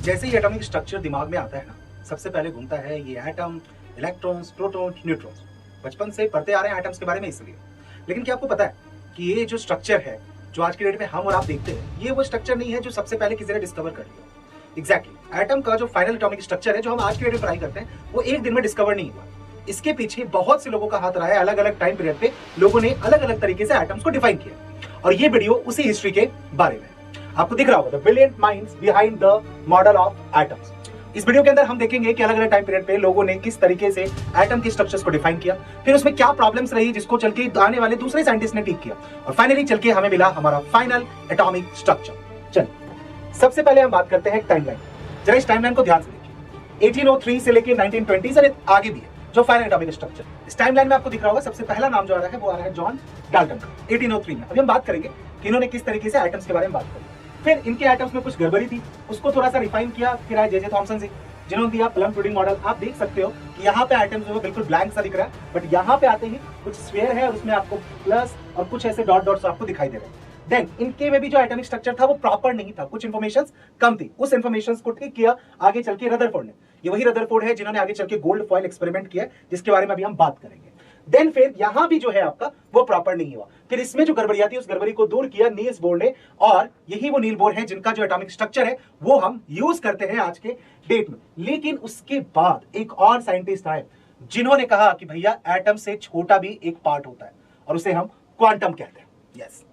जैसे ही atomic structure दिमाग में आता है ना, सबसे पहले घूमता है ये एटम, इलेक्ट्रॉन्स, प्रोटॉन, न्यूट्रॉन्स। बचपन से पढ़ते आ रहे हैं एटम्स के बारे में इसलिए। लेकिन क्या आपको पता है कि ये जो स्ट्रक्चर है, जो आज की डेट में हम और आप देखते हैं, ये वो स्ट्रक्चर नहीं है जो सबसे पहले किसी ने डिस्कवर कर लिया। एग्जैक्टली एटम का जो फाइनल एटॉमिक स्ट्रक्चर है, जो हम आज की डेट में ट्राई करते हैं, वो एक दिन में डिस्कवर नहीं हुआ। इसके पीछे बहुत से लोगों का हाथ रहा है। अलग अलग टाइम पीरियड पे लोगों ने अलग अलग तरीके से एटम्स को डिफाइन किया, और ये वीडियो उसी हिस्ट्री के बारे में। आपको दिख रहा होगा the brilliant minds behind the model of atoms. इस वीडियो के अंदर हम देखेंगे कि अलग अलग टाइम पीरियड पे लोगों ने किस तरीके से एटम के स्ट्रक्चर्स को डिफाइन किया, फिर उसमें क्या प्रॉब्लम्स रही जिसको चल के आने वाले दूसरे साइंटिस्ट ने ठीक किया, और फाइनली चल के हमें मिला हमारा फाइनल एटॉमिक स्ट्रक्चर। चलिए सबसे पहले हम बात करते हैं टाइमलाइन। जरा इस टाइमलाइन को ध्यान से देखिए। 1803 से लेकर 1920 और आगे भी है जो फाइनल एटॉमिक स्ट्रक्चर। इस टाइमलाइन में आपको दिख रहा होगा सबसे पहला नाम जो आ रहा है वो आ रहा है जॉन डाल्टन का, 1803 में। अभी हम बात करेंगे कि इन्होंने किस तरीके से एटम्स के बारे में बात करी। फिर इनके एटम्स में कुछ गड़बड़ी थी, उसको थोड़ा सा रिफाइन किया। फिर आए जे थॉमसन जी, जिन्होंने दिया प्लम पुडिंग मॉडल। आप देख सकते हो कि यहाँ पे एटम्स जो बिल्कुल ब्लैंक सा दिख रहा है, बट यहाँ पे आते ही कुछ स्फीयर है और उसमें आपको प्लस और कुछ ऐसे डॉट डॉट्स आपको दिखाई दे रहे हैं। देन इनके में भी जो एटॉमिक स्ट्रक्चर था वो प्रॉपर नहीं था, कुछ इंफॉर्मेशंस कम थी। उस इंफॉर्मेशंस को ठीक किया आगे चल के रदरफोर्ड ने। ये वही रदरफोर्ड है जिन्होंने आगे चल के गोल्ड फॉइल एक्सपेरिमेंट किया, जिसके बारे में अभी हम बात करेंगे। देन फिर यहां भी जो है आपका वो प्रॉपर नहीं हुआ। फिर इसमें जो गड़बड़ियां थी उस गड़बड़ी को दूर किया नील्स बोर ने, और यही वो नील बोर है जिनका जो एटॉमिक स्ट्रक्चर है वो हम यूज करते हैं आज के डेट में। लेकिन उसके बाद एक और साइंटिस्ट आए जिन्होंने कहा कि भैया एटम से छोटा भी एक पार्ट होता है, और उसे हम क्वांटम कहते हैं। यस,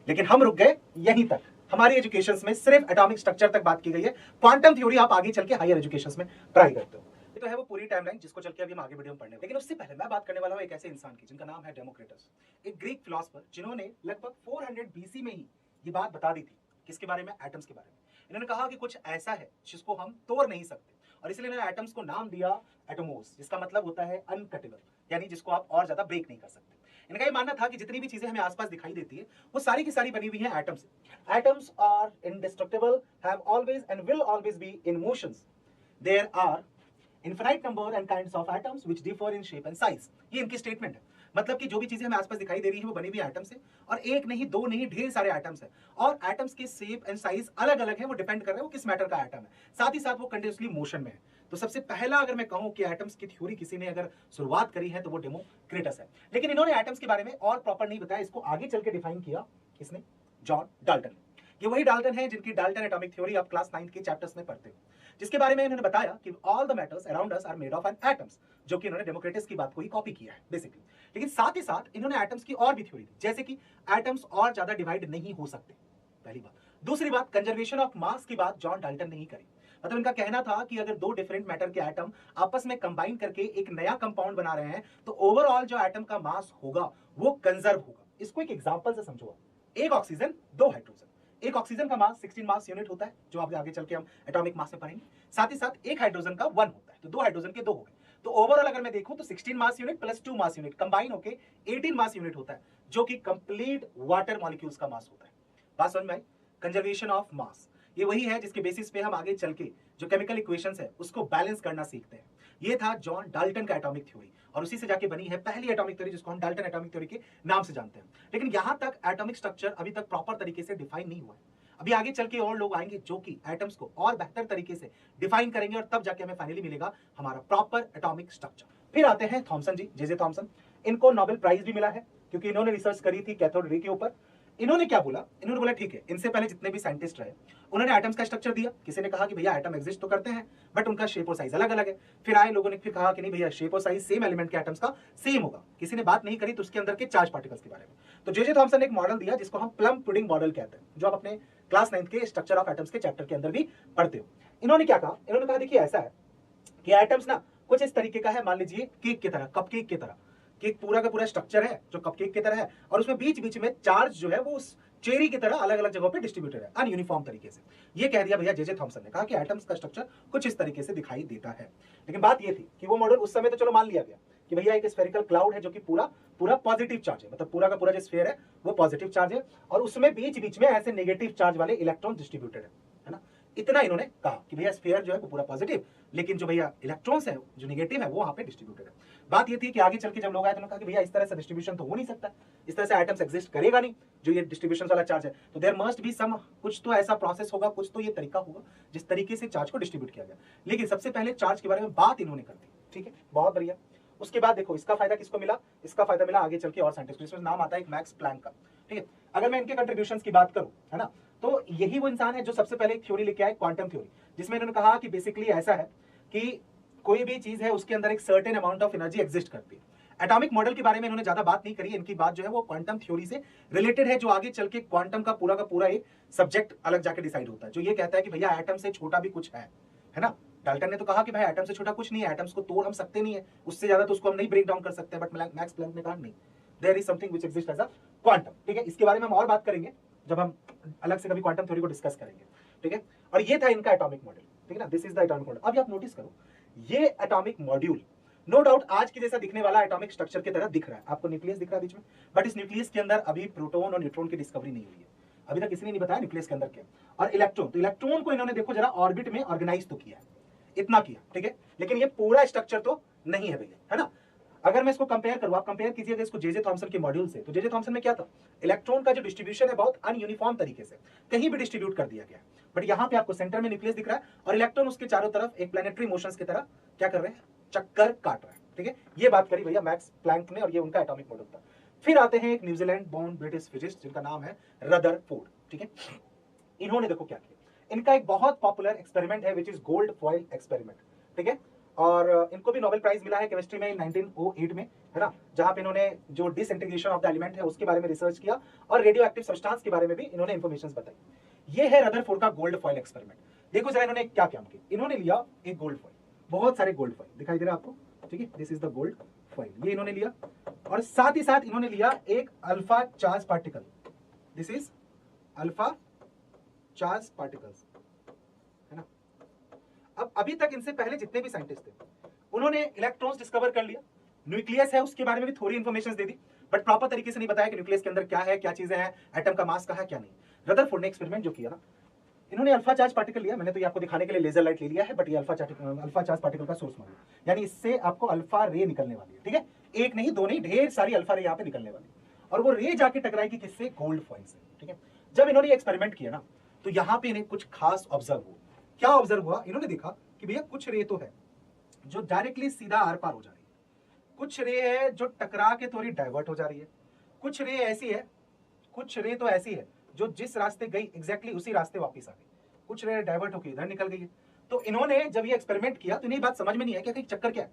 लेकिन हम रुक गए यहीं तक। हमारी एजुकेशन में सिर्फ एटॉमिक स्ट्रक्चर तक बात की गई है। क्वांटम थ्योरी आप आगे चल के हायर एजुकेशन में ट्राई करते हो। ये तो है वो पूरी टाइमलाइन जिसको चल के अभी हम आगे वीडियो में पढ़ने। लेकिन उससे पहले मैं बात करने वाला हूं एक ऐसे इंसान की जिनका नाम है डेमोक्रिटस, एक ग्रीक फिलोसोफर जिन्होंने लगभग 400 बीसी में ही ये बात बता दी थी। किसके बारे में? एटम्स के बारे में। इन्होंने कहा कि कुछ ऐसा है जिसको हम तोड़ नहीं सकते, और इसलिए इन्होंने एटम्स को नाम दिया एटोमोस, जिसका मतलब होता है अनकटेबल, यानी जिसको आप और ज्यादा ब्रेक नहीं कर सकते। इनका ये मानना था कि जितनी भी चीजें हमें आसपास दिखाई देती है वो सारी की सारी बनी हुई हैं एटम से। Atoms are indestructible, have always and will always be in motions. There are infinite number and kinds of atoms which differ in shape and size. ये इनकी स्टेटमेंट है। मतलब कि जो भी चीजें हमें आसपास दिखाई दे रही है वो बनी हुई एटम से, और एक नहीं दो नहीं ढेर सारे एटम्स हैं, और एटम्स के शेप एंड साइज अलग अलग है। वो डिपेंड कर रहे हैं वो किस मैटर का एटम है, साथ ही साथ वो कंटिन्यूअसली मोशन में है। तो सबसे पहला अगर मैं कहूं कि एटम्स की थ्योरी किसी ने अगर शुरुआत करी है तो वो डेमोक्रिटस है। लेकिन इन्होंने एटम्स के बारे में और प्रॉपर नहीं बताया, इसको आगे चल के डिफाइन किया किसने? John Dalton. ये वही डाल्टन है जिनकी डाल्टन एटॉमिक थ्योरी आप क्लास 9 के चैप्टर्स में पढ़ते हो, जिसके बारे में इन्होंने बताया कि all the matters around us are made of an atoms, जो कि इन्होंने डेमोक्रिटस की बात को ही कॉपी किया है बेसिकली। लेकिन साथ ही साथ इन्होंने एटम्स की और भी थ्योरी दी, जैसे कि एटम्स और ज्यादा डिवाइड नहीं हो सकते, पहली बात। दूसरी बात, कंजर्वेशन ऑफ मास की बात जॉन डाल्टन ने ही करी। मतलब इनका कहना था कि अगर दो डिफरेंट मैटर के एटम आपस में कंबाइन करके एक नया कंपाउंड बना रहे हैं तो ओवरऑल जो एटम का मास होगा वो कंजर्व होगा। इसको एक एग्जांपल से समझो। एक ऑक्सीजन, दो हाइड्रोजन। एक ऑक्सीजन का मास 16 मास यूनिट होता है, जो आगे चल के हम एटॉमिक मास में पढ़ेंगे। साथ ही साथ एक हाइड्रोजन का 1 होता है, तो दो हाइड्रोजन के 2 हो गए। तो ओवरऑल अगर मैं देखूं तो 16 mass unit plus 2 mass unit combine होके 18 मास यूनिट होता है, जो कि कंप्लीट वाटर मॉलिक्यूल्स का मास होता है। बात समझ में आई? कंजर्वेशन ऑफ मास ये वही है जिसके बेसिस पे हम आगे चल के जो केमिकल इक्वेशंस है उसको बैलेंस करना सीखते हैं। ये था जॉन डाल्टन का एटॉमिक थ्योरी, और उसी से जाके बनी है पहली एटॉमिक थ्योरी जिसको हम डाल्टन एटॉमिक थ्योरी के नाम से जानते हैं। लेकिन यहां तक एटॉमिक स्ट्रक्चर अभी तक प्रॉपर तरीके से डिफाइन नहीं हुआ है। अभी आगे चल के और लोग आएंगे जो कि एटम्स को और बेहतर तरीके से डिफाइन करेंगे, और तब जाके हमें फाइनली मिलेगा हमारा प्रॉपर एटॉमिक स्ट्रक्चर। फिर आते हैं थॉमसन जी, जे थॉमसन। इनको नोबेल प्राइज भी मिला है क्योंकि इन्होंने रिसर्च करी थी कैथोड रे के ऊपर। इन्होंने क्या बोला? इन्होंने बोला ठीक है, इनसे पहले जितने भी साइंटिस्ट रहे उन्होंने एटम्स का स्ट्रक्चर दिया। किसी ने कहा कि भैया एटम एग्जिस्ट तो करते हैं बट उनका शेप और साइज अलग अलग है। फिर आए लोगों ने फिर कहा कि नहीं भैया, शेप और साइज सेम एलिमेंट के एटम्स का सेम होगा। किसी ने बात नहीं करी तो उसके अंदर के चार्ज पार्टिकल्स के बारे में। तो जे थॉमसन ने एक मॉडल दिया जिसको हम प्लम पुडिंग मॉडल कहते हैं, जो आप अपने क्लास 9 के स्ट्रक्चर ऑफ एटम्स के चैप्टर के अंदर भी पढ़ते हो। इन्होंने क्या कहा? इन्होंने कहा देखिए ऐसा है कि एटम्स ना कुछ इस तरीके का है, मान लीजिए केक की तरह, कप केक की तरह। केक पूरा का पूरा स्ट्रक्चर है जो कपकेक की तरह है, और उसमें बीच बीच में चार्ज जो है वो उस चेरी की तरह अलग अलग जगहों पे डिस्ट्रीब्यूटेड है, अनयूनिफॉर्म तरीके से। ये कह दिया भैया जे थॉमसन ने, कहा कि एटम्स का स्ट्रक्चर कुछ इस तरीके से दिखाई देता है। लेकिन बात ये थी कि वो मॉडल उस समय तो चलो मान लिया गया कि भैया एक स्फेरिकल क्लाउड है जो कि पूरा पूरा पॉजिटिव चार्ज है, मतलब पूरा का पूरा जो स्फीयर है वो पॉजिटिव चार्ज है, और उसमें बीच बीच में ऐसे नेगेटिव चार्ज वाले इलेक्ट्रॉन डिस्ट्रीब्यूटेड है ना। इतना इन्होंने कहा कि भैया स्फीयर जो है वो पूरा पॉजिटिव, लेकिन जो भैया इलेक्ट्रॉन्स है जो नेगेटिव है वो वहां पे डिस्ट्रीब्यूटेड है। बात ये थी कि आगे चल के जब लोग आए तो उन्होंने कहा कि भैया इस तरह से डिस्ट्रीब्यूशन तो हो नहीं सकता, इस तरह से आइटम्स एग्जिस्ट करेगा नहीं जो ये डिस्ट्रीब्यूशन वाला चार्ज है, तो देयर मस्ट बी सम, कुछ तो ऐसा प्रोसेस होगा, कुछ तो ये तरीका होगा जिस तरीके से चार्ज को डिस्ट्रीब्यूट किया गया। लेकिन सबसे पहले चार्ज के बारे में बात इन्होंने कर दी, ठीक है, बहुत बढ़िया। उसके बाद देखो इसका फायदा किसको मिला, इसका फायदा मिला आगे चल के और साइंटिस्ट, इसमें नाम आता है एक मैक्स प्लैंक का, ठीक है। अगर मैं इनके कंट्रीब्यूशंस की बात करूं, है ना, तो यही वो इंसान है जो सबसे पहले एक थ्योरी लेके आए, क्वांटम थ्योरी, जिसमें इन्होंने कहा कि बेसिकली ऐसा है कि कोई भी चीज है उसके अंदर एक certain amount of energy exist करती है। एटॉमिक मॉडल के बारे में इन्होंने ज्यादा बात नहीं करी, इनकी बात जो है वो क्वांटम थ्योरी से रिलेटेड है, जो आगे चल के क्वांटम का पूरा एक सब्जेक्ट अलग जाके डिसाइड होता है, जो ये कहता है कि भैया एटम से छोटा भी कुछ है ना। डाल्टन ने तो कहा कि भाई एटम से छोटा कुछ नहीं है, एटम्स को तोड़ हम सकते नहीं है, उससे ज्यादा तो उसको हम नहीं ब्रेक डाउन कर सकते, बट मैक्स प्लैंक ने कहा नहीं, there is something which exist as a quantum, ठीक है। इसके बारे में हम और बात करेंगे जब हम अलग से कभी क्वांटम थ्योरी को डिस्कस करेंगे, ठीक है। और ये था इनका एटॉमिक मॉडल, ठीक है ना, this is the atomic model. अब आप नोटिस करो ये एटॉमिक मॉड्यूल नो डाउट आज के जैसा दिखने वाला एटॉमिक स्ट्रक्चर की तरह दिख रहा है, आपको न्यूक्लियस दिख रहा है बीच में, बट इस न्यूक्लियस के अंदर अभी प्रोटॉन और न्यूट्रॉन की डिस्कवरी नहीं हुई है, अभी तक किसी ने नहीं बताया न्यूक्लियस के अंदर क्या। और इलेक्ट्रॉन, तो इलेक्ट्रॉन को इन्होंने देखो जरा ऑर्बिट में ऑर्गेनाइज तो किया है, इतना किया, ठीक है, लेकिन ये पूरा स्ट्रक्चर तो नहीं है भैया, है ना। अगर मैं इसको कंपेयर करूं, आप कंपेयर कीजिएगा इसको जे थॉमसन के मॉड्यूल से, तो जे थॉमसन में क्या था, इलेक्ट्रॉन का जो डिस्ट्रीब्यूशन है बहुत अनयूनिफॉर्म तरीके से कहीं भी डिस्ट्रीब्यूट कर दिया गया, बट यहां पे आपको सेंटर में न्यूक्लियस दिख रहा है और इलेक्ट्रॉन उसके चारों तरफ एक प्लैनेटरी मोशंस की तरह क्या कर रहे हैं, चक्कर काट रहे हैं, ठीक है। ये बात करी भैया मैक्स प्लैंक ने और ये उनका एटॉमिक मॉडल था। फिर आते हैं एक न्यूजीलैंड बोर्न ब्रिटिश फिजिसिस्ट जिनका नाम है रदरफोर्ड, ठीक है। इन्होंने देखो क्या किया, इनका एक बहुत पॉपुलर एक्सपेरिमेंट है which is gold foil experiment, ठीक है। और इनको भी नोबेल प्राइज मिला है केमिस्ट्री में 1908 में, है ना, जहां पे इन्होंने जो डिसइंटीग्रेशन ऑफ द एलिमेंट है उसके बारे में रिसर्च किया और रेडियो एक्टिव सब्सटेंस के बारे में भी इन्होंने इंफॉर्मेशन बताई। ये है रदरफोर्ड का गोल्ड फॉइल एक्सपेरिमेंट। देखो जरा इन्होंने क्या काम किया, इन्होंने लिया एक गोल्ड फॉइल, बहुत सारे गोल्ड फॉइल दिखाई दे रहा है आपको, ठीक है, this is the gold foil, ये इन्होंने लिया और साथ ही साथ इन्होंने लिया एक alpha charge particle, this is alpha charge particles, है ना। अब अभी तक इनसे पहले जितने भी साइंटिस्ट थे उन्होंने इलेक्ट्रॉन्स डिस्कवर कर लिया, न्यूक्लियस है उसके बारे में भी थोड़ी information they the, but proper तरीके से नहीं बताया कि न्यूक्लियस के अंदर क्या है, क्या चीजें हैं, एटम का मास कहां है क्या नहीं। रदरफोर्ड ने एक्सपेरिमेंट जो किया ना, इन्होंने अल्फा चार्ज पार्टिकल लिया, मैंने तो ये आपको दिखाने के लिए लेजर लाइट ले लिया है, बट ये अल्फा चार्ज पार्टिकल का सोर्स मान लिया, यानी इससे आपको अल्फा रे निकलने वाली है, ठीक है, एक नहीं दो नहीं ढेर सारी अल्फा रे यहाँ पे निकलने वाली और वो रे जाके टकराएगी किससे, गोल्ड फॉइल से, ठीक है। जब इन्होंने एक्सपेरिमेंट किया ना तो यहाँ पे इन्हें कुछ खास ऑब्जर्व हुआ। क्या ऑब्जर्व हुआ, इन्होंने देखा कि भैया कुछ रे तो है जो डायरेक्टली सीधा आर पार हो जा रही है, कुछ रे है जो टकरा के थोड़ी डाइवर्ट हो जा रही है, कुछ रे ऐसी है, कुछ रे तो ऐसी है जो जिस रास्ते गई एग्जैक्टली उसी रास्ते वापस आ गई, कुछ रे डाइवर्ट होकर इधर निकल गई है। तो इन्होंने जब ये एक्सपेरिमेंट किया तो इन्हें बात समझ में नहीं आई कि चक्कर क्या है,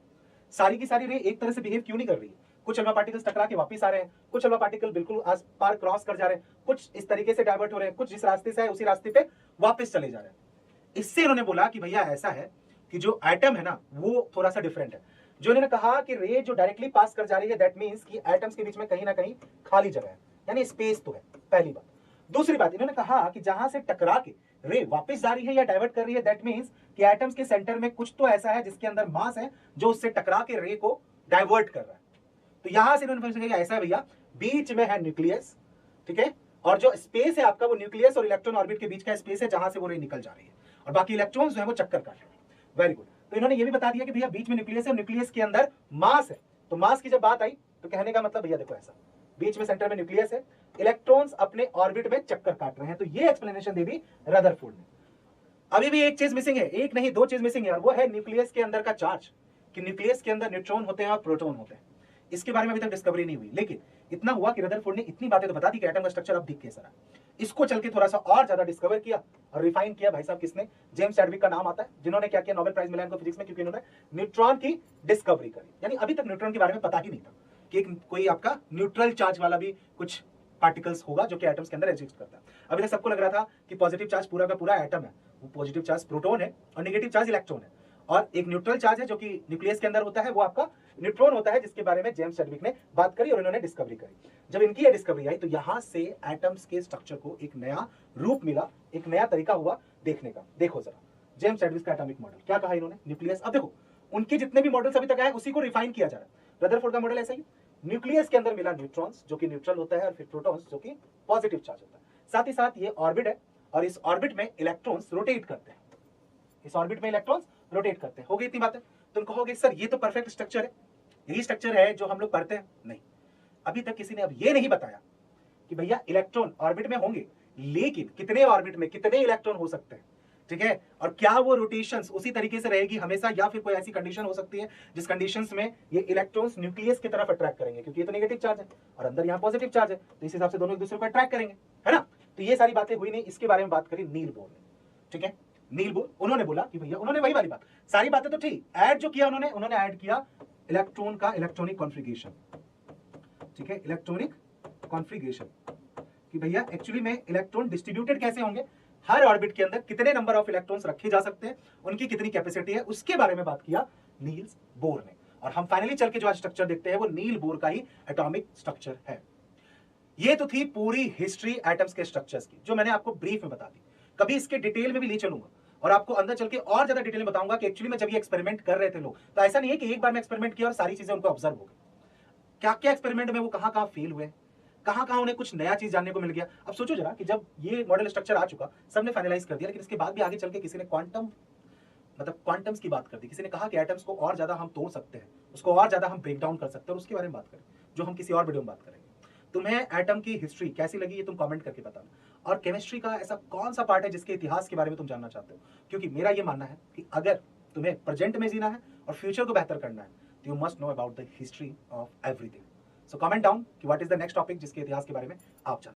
सारी की सारी रे एक तरह से बिहेव क्यों नहीं कर रही है, कुछ अल्फा पार्टिकल्स टकरा के वापस आ रहे हैं, कुछ अल्फा पार्टिकल बिल्कुल आस पार क्रॉस कर जा रहे हैं, कुछ इस तरीके से डाइवर्ट हो रहे हैं, कुछ जिस रास्ते से है उसी रास्ते पे वापस चले जा रहे हैं। इससे इन्होंने बोला कि भैया ऐसा है कि जो एटम है ना वो थोड़ा सा डिफरेंट है। जो इन्होंने कहा कि रे जो डायरेक्टली पास कर जा रही है दैट मींस कि एटम्स के बीच में कहीं ना कहीं खाली जगह है, यानी स्पेस तो है, पहली बात। दूसरी बात इन्होंने कहा कि जहां से टकरा के रे वापस जा रही है या डाइवर्ट कर रही है दैट मींस कि एटम्स के सेंटर में कुछ तो ऐसा है जिसके अंदर मास है जो उससे टकरा के रे को डाइवर्ट कर रहा है। तो यहां से इन्होंने ऐसा है भैया बीच में है न्यूक्लियस, ठीक है, और जो स्पेस है आपका वो न्यूक्लियस और इलेक्ट्रॉन ऑर्बिट के बीच का स्पेस है जहां से वो रे निकल जा रही है और बाकी इलेक्ट्रॉन्स जो है वो चक्कर काट रहे हैं। Very good. तो इन्होंने ये भी बता दिया कि भैया बीच में न्यूक्लियस है, न्यूक्लियस के अंदर मास है। तो मास की जब बात आई तो कहने का मतलब भैया देखो ऐसा बीच में सेंटर में न्यूक्लियस है, इलेक्ट्रॉन्स अपने ऑर्बिट में चक्कर काट रहे हैं। तो ये एक्सप्लेनेशन दे दी रदरफोर्ड ने। अभी भी एक चीज मिसिंग है, एक नहीं दो चीज मिसिंग है, और वो है न्यूक्लियस के अंदर का चार्ज, कि न्यूक्लियस के अंदर न्यूट्रॉन होते हैं और प्रोटॉन होते हैं। इसके बारे में अभी तक डिस्कवरी नहीं हुई, लेकिन इतना हुआ कि रदरफोर्ड ने इतनी बातें तो बता दी कि एटम का स्ट्रक्चर अब दिख कैसा रहा। इसको चल के थोड़ा सा और ज्यादा डिस्कवर किया और रिफाइन किया भाई साहब किसने, जेम्स चैडविक का नाम आता है, जिन्होंने क्या किया, नोबेल प्राइज मिला इनको फिजिक्स में, क्योंकि इन्होंने न्यूट्रॉन की डिस्कवरी करी। यानी अभी तक न्यूट्रॉन के बारे में पता ही नहीं था कि कोई आपका न्यूट्रल चार्ज वाला भी कुछ पार्टिकल्स होगा जो कि एटम्स के अंदर एग्जिस्ट करता है। अभी तक सबको लग रहा था कि पॉजिटिव चार्ज पूरा का पूरा एटम है, वो पॉजिटिव चार्ज प्रोटॉन है और नेगेटिव चार्ज इलेक्ट्रॉन है, और एक न्यूट्रल चार्ज है जो कि न्यूक्लियस के अंदर होता है, वो आपका न्यूट्रॉन होता है, जिसके बारे में जेम्स चैडविक ने बात करी और इन्होंने डिस्कवरी करी। जब इनकी ये डिस्कवरी आई तो यहां से एटम्स के स्ट्रक्चर को एक नया रूप मिला, एक नया तरीका हुआ देखने का। देखो जरा जेम्स चैडविक का एटॉमिक मॉडल क्या कहा इन्होंने, न्यूक्लियस। अब देखो उनके जितने भी मॉडल्स अभी तक आए उसी को रिफाइन किया जा रहा है। रदरफोर्ड का मॉडल ऐसा ही, न्यूक्लियस के अंदर मिला न्यूट्रॉन्स जो कि न्यूट्रल होता है और फिर प्रोटॉन्स जो कि पॉजिटिव चार्ज होता है। साथ ही साथ ये ऑर्बिट है और इस ऑर्बिट में इलेक्ट्रॉन्स रोटेट करते हैं। इस ऑर्बिट में इलेक्ट्रॉन्स रोटेट करते हैं। हो गई इतनी बातें। तुम कहोगे सर ये तो परफेक्ट स्ट्रक्चर है, यही स्ट्रक्चर है जो हम लोग पढ़ते हैं। नहीं, अभी तक किसी ने अब ये नहीं बताया कि भैया इलेक्ट्रॉन ऑर्बिट में होंगे, लेकिन कितने ऑर्बिट में कितने इलेक्ट्रॉन हो सकते हैं, ठीक है, और क्या वो रोटेशंस उसी तरीके से रहेगी हमेशा, या फिर कोई ऐसी कंडीशन हो सकती है जिस कंडीशंस में ये इलेक्ट्रॉन्स न्यूक्लियस की तरफ अट्रैक्ट करेंगे, क्योंकि ये तो नेगेटिव चार्ज है और अंदर यहाँ पॉजिटिव चार्ज है, तो इस हिसाब से दोनों एक दूसरे को अट्रैक्ट करेंगे, है ना। तो ये सारी बातें हुई नहीं, इसके बारे में बात करी नील बोर ने, ठीक है। नील बोर उन्होंने बोला कि भैया, उन्होंने वही वाली बात, सारी बातें तो ठीक, ऐड जो किया उन्होंने ऐड किया इलेक्ट्रॉन का इलेक्ट्रॉनिक कॉन्फ़िगरेशन, ठीक है, इलेक्ट्रॉनिक कॉन्फ़िगरेशन, कि भैया एक्चुअली में इलेक्ट्रॉन डिस्ट्रीब्यूटेड कैसे होंगे, हर ऑर्बिट के अंदर कितने नंबर ऑफ इलेक्ट्रॉन्स रखे जा सकते हैं, उनकी कितनी कैपेसिटी है, उसके बारे में बात किया नील्स बोर ने। और हम फाइनली चल के जो आज स्ट्रक्चर देखते हैं वो नील बोर का ही एटॉमिक स्ट्रक्चर है। ये तो थी पूरी हिस्ट्री एटम्स के स्ट्रक्चर्स की, जो मैंने आपको ब्रीफ में बता दी। कभी इसके डिटेल में भी ले चलूंगा और आपको अंदर चल के और ज्यादा डिटेल में बताऊंगा कि एक्चुअली में जब ये एक्सपेरिमेंट कर रहे थे लोग, तो ऐसा नहीं है कि एक बार में एक्सपेरिमेंट किया और सारी चीजें उनको ऑब्जर्व हो गई, क्या क्या एक्सपेरिमेंट में वो कहां फेल हुए, कहां उन्हें कुछ नया चीज जानने को मिल गया। अब सोचो जरा कि जब ये मॉडल स्ट्रक्चर आ चुका, सबने फाइनलाइज कर दिया, लेकिन इसके बाद भी आगे चल के किसी ने क्वांटम्स की बात कर दी, किसी ने कहा कि एटम्स को और ज्यादा हम तोड़ सकते हैं, उसको और ज्यादा हम ब्रेक डाउन कर सकते हैं, और उसके बारे में बात करें, जो हम किसी और वीडियो में बात करेंगे। तुम्हें एटम की हिस्ट्री कैसी लगी ये तुम कमेंट करके बताना, और केमिस्ट्री का ऐसा कौन सा पार्ट है जिसके इतिहास के बारे में तुम जानना चाहते हो, क्योंकि मेरा ये मानना है कि अगर तुम्हें प्रेजेंट में जीना है और फ्यूचर को बेहतर करना है, तो you must know about the history of everything. So comment down कि what is the next topic जिसके इतिहास के बारे में आप जानते हैं।